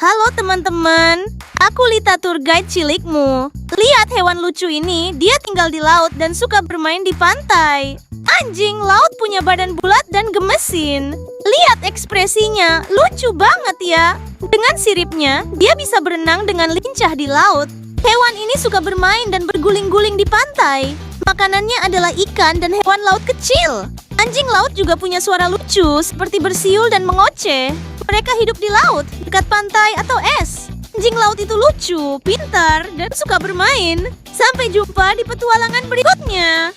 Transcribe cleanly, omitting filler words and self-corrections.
Halo teman-teman, aku Lita tour guide cilikmu. Lihat hewan lucu ini, dia tinggal di laut dan suka bermain di pantai. Anjing laut punya badan bulat dan gemesin. Lihat ekspresinya, lucu banget ya. Dengan siripnya, dia bisa berenang dengan lincah di laut. Hewan ini suka bermain dan berguling-guling di pantai. Makanannya adalah ikan dan hewan laut kecil. Anjing laut juga punya suara lucu seperti bersiul dan mengoceh. Mereka hidup di laut, dekat pantai atau es. Anjing laut itu lucu, pintar, dan suka bermain. Sampai jumpa di petualangan berikutnya.